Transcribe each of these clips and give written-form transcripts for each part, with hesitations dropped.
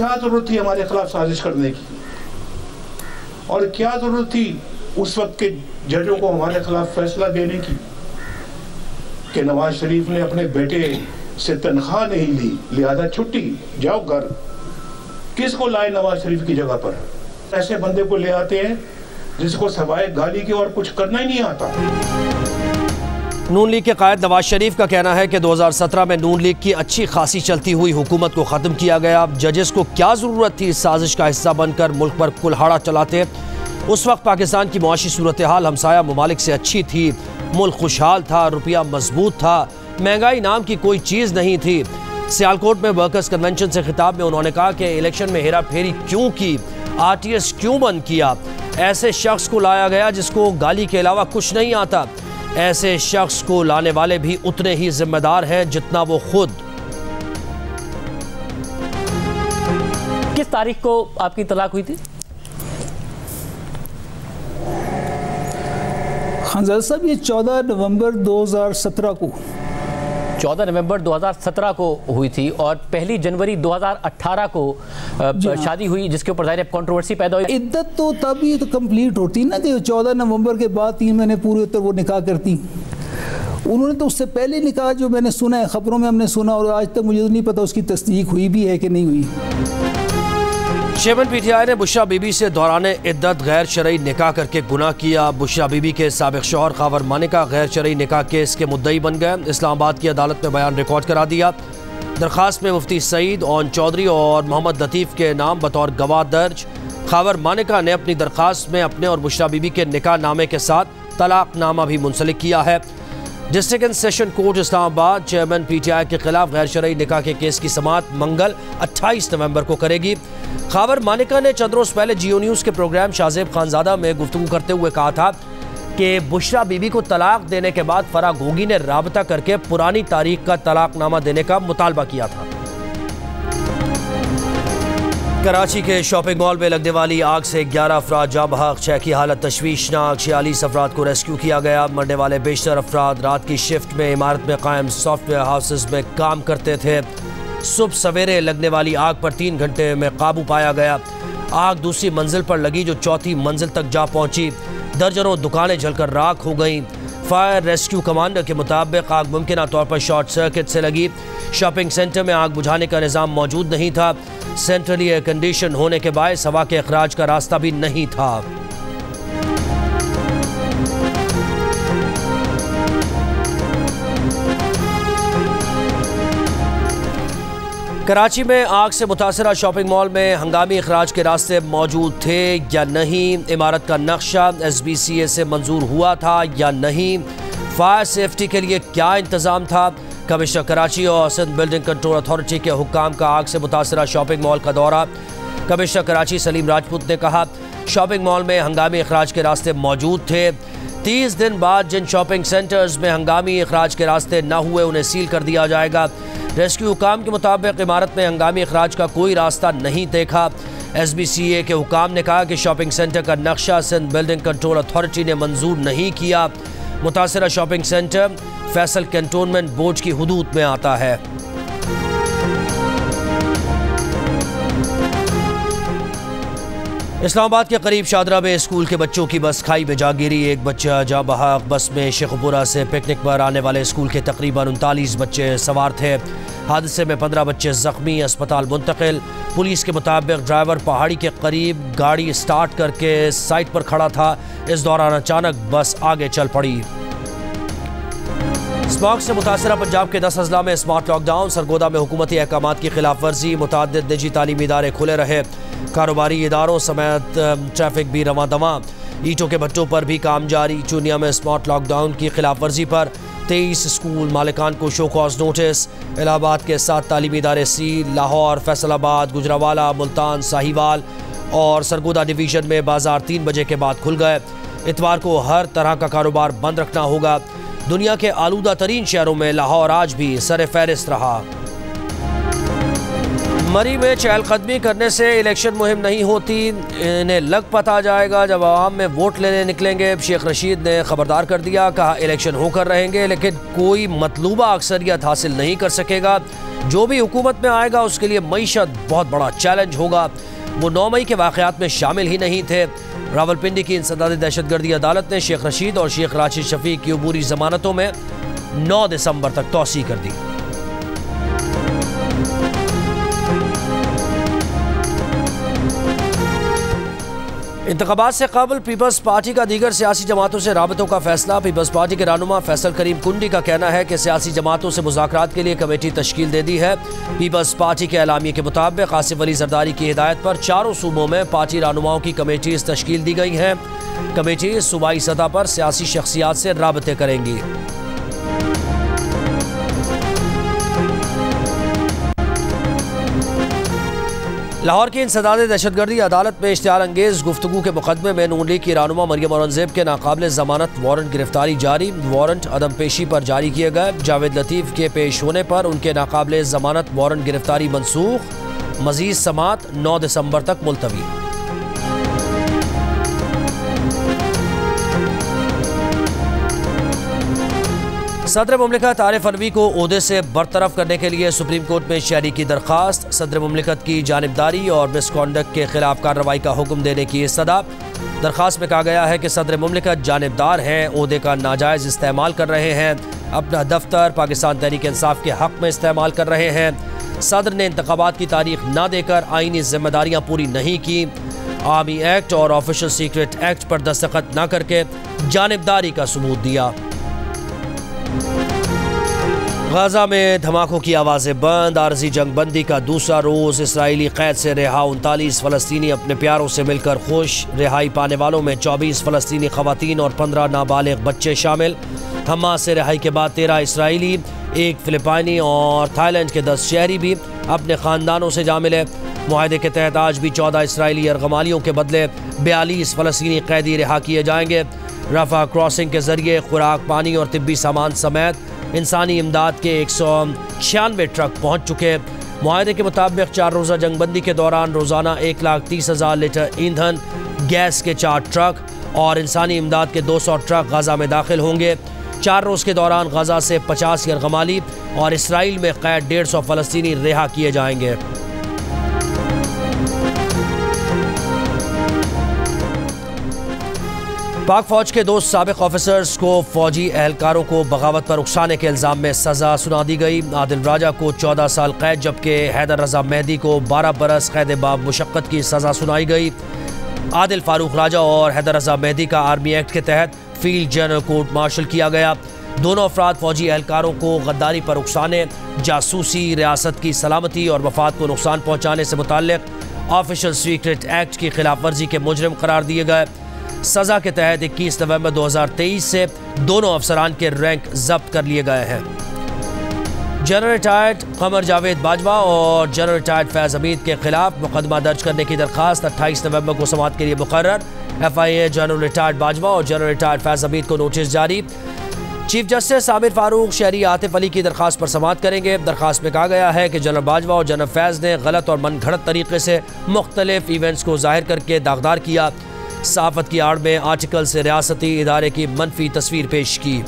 क्या ज़रूरत थी हमारे खिलाफ साजिश करने की, और क्या ज़रूरत थी उस वक्त के जजों को हमारे खिलाफ फैसला देने की कि नवाज शरीफ ने अपने बेटे से तनख्वाह नहीं ली, लिहाजा छुट्टी, जाओ घर। किसको लाए नवाज शरीफ की जगह पर? ऐसे बंदे को ले आते हैं जिसको सवाए गाली के और कुछ करना ही नहीं आता। नून लीग के कायद नवाज शरीफ का कहना है कि 2017 में नून लीग की अच्छी खासी चलती हुई हुकूमत को ख़त्म किया गया। जजेस को क्या ज़रूरत थी इस साजिश का हिस्सा बनकर मुल्क पर कुल्हाड़ा चलाते? उस वक्त पाकिस्तान की मुआशी सूरत हाल हमसाया ममालिक से अच्छी थी, मुल्क खुशहाल था, रुपया मजबूत था, महंगाई नाम की कोई चीज़ नहीं थी। सियालकोट में वर्कर्स कन्वेंशन से खिताब में उन्होंने कहा कि इलेक्शन में हेरा फेरी क्यों की, RTS क्यों बंद किया? ऐसे शख्स को लाया गया जिसको गाली के अलावा कुछ नहीं आता। ऐसे शख्स को लाने वाले भी उतने ही जिम्मेदार हैं जितना वो खुद। किस तारीख को आपकी तलाक हुई थी? खानजादा साहब, ये 14 नवंबर 2017 को 14 नवंबर 2017 को हुई थी और 1 जनवरी 2018 को शादी हुई, जिसके ऊपर ज़ाहिर कंट्रोवर्सी पैदा हुई। इद्दत तो तभी तो कंप्लीट होती ना कि 14 नवंबर के बाद 3 महीने पूरे होते वो निकाह करती। उन्होंने तो उससे पहले निकाह, जो मैंने सुना है, खबरों में हमने सुना, और आज तक मुझे तो नहीं पता उसकी तस्दीक हुई भी है कि नहीं हुई। चेयरमैन PTI ने बुशरा बीबी से दौराने इद्दत गैर शरई निकाह करके गुनाह किया। बुशरा बीबी के साबिक शौहर खावर मानिका गैर शरई निकाह केस के मुद्दई बन गए। इस्लामाबाद की अदालत में बयान रिकॉर्ड करा दिया। दरख्वास्त में मुफ्ती सईद, ओन चौधरी और मोहम्मद लतीफ़ के नाम बतौर गवाह दर्ज। खावर मानिका ने अपनी दरख्वास्त में अपने और बुशरा बीबी के निकाह नामे के साथ तलाकनामा भी मुंसलिक किया है। District and session court Islamabad chairman PTI के खिलाफ गैर शरई निकाह के केस की समाअत मंगल 28 नवंबर को करेगी। खावर मानिका ने चंद रोज़ पहले जियो न्यूज़ के प्रोग्राम शाहजेब खानजादा में गुफ्तगू करते हुए कहा था कि बुशरा बीबी को तलाक देने के बाद फराह घोगी ने राबता करके पुरानी तारीख का तलाकनामा देने का मुतालबा किया था। कराची के शॉपिंग मॉल में लगने वाली आग से 11 अफराद जाँ बहक, 6 की हालत तशवीशनाक। 46 अफराद को रेस्क्यू किया गया। मरने वाले बेशतर अफराद रात की शिफ्ट में इमारत में कायम सॉफ्टवेयर हाउसेज में काम करते थे। सुबह सवेरे लगने वाली आग पर 3 घंटे में काबू पाया गया। आग दूसरी मंजिल पर लगी जो चौथी मंजिल तक जा पहुंची। दर्जनों दुकानें जलकर राख हो गईं। फायर रेस्क्यू कमांडर के मुताबिक आग मुमकिन तौर पर शॉर्ट सर्किट से लगी। शॉपिंग सेंटर में आग बुझाने का निज़ाम मौजूद नहीं था। सेंट्रली एयर कंडीशन होने के बायस हवा के अखराज का रास्ता भी नहीं था। कराची में आग से मुतासरा शॉपिंग मॉल में हंगामी अखराज के रास्ते मौजूद थे या नहीं? इमारत का नक्शा SBCA से मंजूर हुआ था या नहीं? फायर सेफ्टी के लिए क्या इंतज़ाम था? कमिश्नर कराची और सिंध बिल्डिंग कंट्रोल अथॉरिटी के हुक्काम का आग से मुतासरा शॉपिंग मॉल का दौरा। कमिश्नर कराची सलीम राजपूत ने कहा, शॉपिंग मॉल में हंगामी अखराज के रास्ते मौजूद थे। 30 दिन बाद जिन शॉपिंग सेंटर्स में हंगामी अखराज के रास्ते न हुए उन्हें सील कर दिया जाएगा। रेस्क्यू हुकाम के मुताबिक इमारत में हंगामी अखराज का कोई रास्ता नहीं देखा। SBCA के हुकाम ने कहा कि शॉपिंग सेंटर का नक्शा सिंध बिल्डिंग कंट्रोल अथॉरिटी ने मंजूर नहीं किया। मुतासरा shopping centre Faisal cantonment board की हुदूद में आता है। इस्लामाबाद के करीब शादरा में स्कूल के बच्चों की बस खाई में जा गिरी। एक बच्चा जाँ बहक। बस में शेखपुरा से पिकनिक पर आने वाले स्कूल के तकरीबन 39 बच्चे सवार थे। हादसे में 15 बच्चे जख्मी, अस्पताल मुंतकिल। पुलिस के मुताबिक ड्राइवर पहाड़ी के करीब गाड़ी स्टार्ट करके साइड पर खड़ा था। इस दौरान अचानक बस आगे चल पड़ी। स्मॉग से मुतासरा पंजाब के 10 अजला में स्मार्ट लॉकडाउन। सरगोदा में हुकूमती अहकामात की खिलाफ वर्जी। मुतअद्दिद निजी तालीमी इदारे खुले रहे। कारोबारी इदारों समेत ट्रैफिक भी रवां दवां। ईंटों के भट्टों पर भी काम जारी। चूनिया में स्मार्ट लॉकडाउन की खिलाफ वर्जी पर 23 स्कूल मालिकान को शो कॉज नोटिस। इलाहाबाद के 7 तालीमी इदारे सील। लाहौर, फैसलाबाद, गुजरावाला, मुल्तान, साहिवाल और सरगोदा डिवीज़न में बाजार 3 बजे के बाद खुल गए। इतवार को हर तरह का कारोबार बंद रखना होगा। दुनिया के आलूदा तरीन शहरों में लाहौर आज भी सर फहरिस्त रहा। मरी में चहलकदमी करने से इलेक्शन मुहिम नहीं होती, इन्हें लग पता जाएगा जब आवाम में वोट लेने निकलेंगे। शेख रशीद ने खबरदार कर दिया, कहा इलेक्शन होकर रहेंगे लेकिन कोई मतलूबा अक्सरियत हासिल नहीं कर सकेगा। जो भी हुकूमत में आएगा उसके लिए मईशत बहुत बड़ा चैलेंज होगा। वो 9 मई के वाक़यात में शामिल ही नहीं थे। रावलपिंडी की इंसदादी दहशतगर्दी अदालत ने शेख रशीद और शेख राशिद शफीक की अबूरी जमानतों में 9 दिसंबर तक तौसी कर दी। इंतखाबात से कबल पीपल्स पार्टी का दीगर सियासी जमातों से राबतों का फैसला। पीपल्स पार्टी के रहनुमा फैसल करीम कुंडी का कहना है कि सियासी जमातों से मुज़ाकरात के लिए कमेटी तश्कील दे दी है। पीपल्स पार्टी के एलामिये के मुताबिक आसिफ अली जरदारी की हिदायत पर चारों सूबों में पार्टी रहनुमाओं की कमेटीज तश्कील दी गई हैं। कमेटी सूबाई सतह पर सियासी शख्सियात से राबते करेंगी। लाहौर की इंसदादी दहशतगर्दी अदालत में इश्तिहार अंगेज गुफ्तगू के मुकदमे में नून लीग की रहनुमा मरियम औरंगजेब के नाकाबिल जमानत वारंट गिरफ्तारी जारी। वारंट अदम पेशी पर जारी किए गए। जावेद लतीफ़ के पेश होने पर उनके नाकाबिल जमानत वारंट गिरफ्तारी मनसूख। मजीद समात 9 दिसंबर तक मुलतवी। सदर मुमलिकत आरिफ अलवी को ओहदे से बरतरफ करने के लिए सुप्रीम कोर्ट में शहरी की दरख्वास्त। सदर मुमलिकत की जानिबदारी और मिसकॉन्डक्ट के खिलाफ कार्रवाई का हुक्म देने की इस्तदा। दरख्वास्त में कहा गया है कि सदर मुमलिकत जानिबदार हैं, ओहदे का नाजायज़ इस्तेमाल कर रहे हैं, अपना दफ्तर पाकिस्तान तहरीक इंसाफ के हक़ में इस्तेमाल कर रहे हैं। सदर ने इंतखाबात की तारीख न देकर आइनी जिम्मेदारियाँ पूरी नहीं की। आर्मी एक्ट और ऑफिशियल सीक्रेट एक्ट पर दस्तखत न करके जानिबदारी का सबूत दिया। गाजा में धमाकों की आवाज़ें बंद। आरजी जंगबंदी का दूसरा रोज़। इसराइली कैद से रिहा 39 फ़लस्तीनी अपने प्यारों से मिलकर खुश। रिहाई पाने वालों में 24 फ़लस्तीनी ख़वातीन और 15 नाबालिग बच्चे शामिल। हमास से रिहाई के बाद 13 इसराइली, 1 फ़िलिपाइनी और थाईलैंड के 10 शहरी भी अपने ख़ानदानों से जा मिले। मुआहदे के तहत आज भी 14 इसराइली यरगमालियों के बदले 42 फ़लस्तीनी कैदी रिहा किए जाएंगे। रफा क्रॉसिंग के जरिए खुराक, पानी और तिब्बी सामान समेत इंसानी इमदाद के 196 ट्रक पहुँच चुके। मुआहदे के मुताबिक 4 रोज़ा जंगबंदी के दौरान रोज़ाना 1,30,000 लीटर ईंधन, गैस के 4 ट्रक और इंसानी इमदाद के 200 ट्रक गाज़ा में दाखिल होंगे। 4 रोज़ के दौरान गाज़ा से 50 यरगमाली और इसराइल में कैद 150 फ़लस्तीनी रिहा किए जाएंगे। पाक फौज के 2 साबिक ऑफिसर्स को फौजी एहलकारों को बगावत पर उकसाने के इल्ज़ाम में सज़ा सुना दी गई। आदिल राजा को 14 साल कैद जबकि हैदर रजा मेहदी को 12 बरस कैद बाब मुशक्क़त की सज़ा सुनाई गई। आदिल फारूक राजा और हैदर रजा मेहदी का आर्मी एक्ट के तहत फील्ड जनरल कोर्ट मार्शल किया गया। दोनों अफराद फौजी एहलकारों को गद्दारी पर उकसाने, जासूसी, रियासत की सलामती और मफाद को नुकसान पहुँचाने से मुताल्लिक़ ऑफिशियल सीक्रेट एक्ट की खिलाफ वर्जी के मुजरिम करार दिए गए। सज़ा के तहत 21 नवंबर 2023 से दोनों अफसरान के रैंक जब्त कर लिए गए हैं। जनरल रिटायर्ड कमर जावेद बाजवा और जनरल रिटायर्ड फैज़ हमीद के खिलाफ मुकदमा दर्ज करने की दरख्वास्त 28 नवंबर को समाअत के लिए मुकर्रर। FIA जनरल रिटायर्ड बाजवा और जनरल रिटायर्ड फैज़ हमीद को नोटिस जारी। चीफ जस्टिस आमिर फारूक शहरी आतिफ अली की दरख्वास्त पर समाअत करेंगे। दरख्वास्त में कहा गया है कि जनरल बाजवा और जनरल फैज़ ने गलत और मनगढ़ंत तरीके से मुख्तलिफ इवेंट्स को जाहिर करके दागदार किया। सहाफ़त की आड़ में आर्टिकल से रियासती इदारे की मनफी तस्वीर पेश की।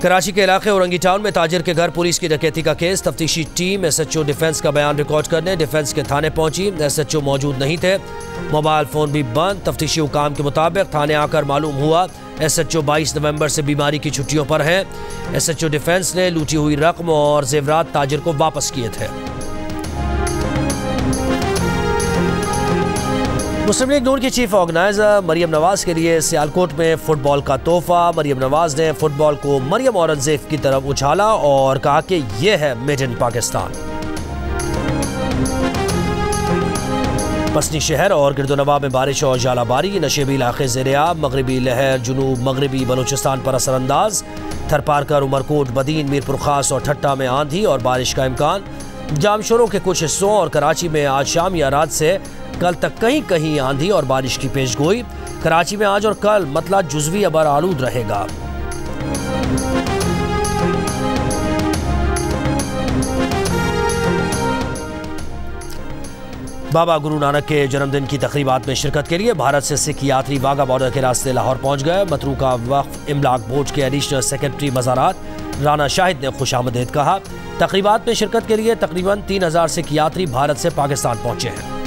कराची के इलाके औरंगी टाउन में ताजिर के घर पुलिस की डकैती का केस। तफ्तीशी टीम SHO डिफेंस का बयान रिकॉर्ड करने डिफेंस के थाने पहुंची। SHO मौजूद नहीं थे, मोबाइल फ़ोन भी बंद। तफ्तीशी हुकाम के मुताबिक थाने आकर मालूम हुआ SHO 22 नवंबर से बीमारी की छुट्टियों पर हैं। SHO डिफेंस ने लूटी हुई रकम और जेवरात ताजिर को वापस किए थे। मुस्लिम लीग नून की चीफ ऑर्गेनाइजर मरियम नवाज के लिए सियालकोट में फुटबॉल का तोहफा। मरियम नवाज ने फुटबॉल को मरियम औरंगजेब की तरफ उछाला और कहा कि यह है मेड इन पाकिस्तान। पसनी शहर और गिरदोनवा में बारिश और जालाबारी। नशेबी इलाके ज़ेर-ए-आब। मगरबी लहर जुनूब मगरबी बलूचिस्तान पर असरअंदाज। थरपारकर, उमरकोट, बदीन, मीरपुर खास और ठट्टा में आंधी और बारिश का इम्कान। जामशोरों के कुछ हिस्सों और कराची में आज शाम या रात से कल तक कहीं कहीं आंधी और बारिश की पेशगोई। कराची में आज और कल मतला जुज़वी अबर आलूद रहेगा। बाबा गुरु नानक के जन्मदिन की तकरीबात में शिरकत के लिए भारत से सिख यात्री वाघा बॉर्डर के रास्ते लाहौर पहुंच गए। मतरूका वक्फ इमलाक बोर्ड के एडिशनल सेक्रेटरी मज़ारात राना शाहिद ने खुशामदीद कहा। तकरीबात में शिरकत के लिए तकरीबन 3000 सिख यात्री भारत से पाकिस्तान पहुंचे हैं।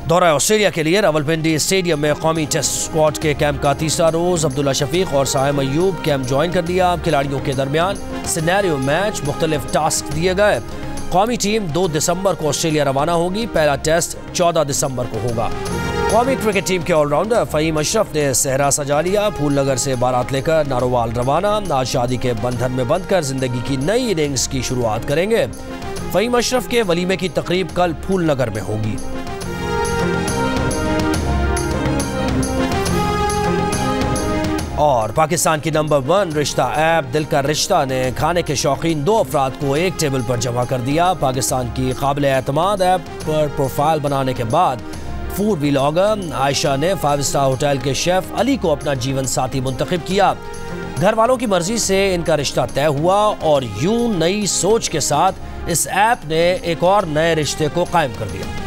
दौरा ऑस्ट्रेलिया के लिए रावलपिंडी स्टेडियम में कौमी टेस्ट स्क्वाड के कैंप का तीसरा रोज अब्दुल्ला शफीक और साहिम अयूब कैंप ज्वाइन कर लिया। खिलाड़ियों के दरमियान सिनेरियो मैच, मुख्तलिफ टास्क दिए गए। कौमी टीम 2 दिसंबर को ऑस्ट्रेलिया रवाना होगी। पहला टेस्ट 14 दिसंबर को होगा। कौमी क्रिकेट टीम के ऑलराउंडर फ़हीम अशरफ ने सेहरा सजा लिया। फूलनगर से बारात लेकर नारोवाल रवाना। आज शादी के बंधन में बंधकर जिंदगी की नई इनिंग्स की शुरुआत करेंगे। फ़हीम अशरफ के वलीमे की तकरीब कल फूलनगर में होगी। और पाकिस्तान की नंबर 1 रिश्ता ऐप दिल का रिश्ता ने खाने के शौकीन 2 अफराद को एक टेबल पर जमा कर दिया। पाकिस्तान की काबिल एतमाद ऐप पर प्रोफाइल बनाने के बाद फूड व्लॉगर आयशा ने 5 स्टार होटल के शेफ अली को अपना जीवन साथी मुंतखब किया। घर वालों की मर्जी से इनका रिश्ता तय हुआ और यूं नई सोच के साथ इस ऐप ने एक और नए रिश्ते को कायम कर दिया।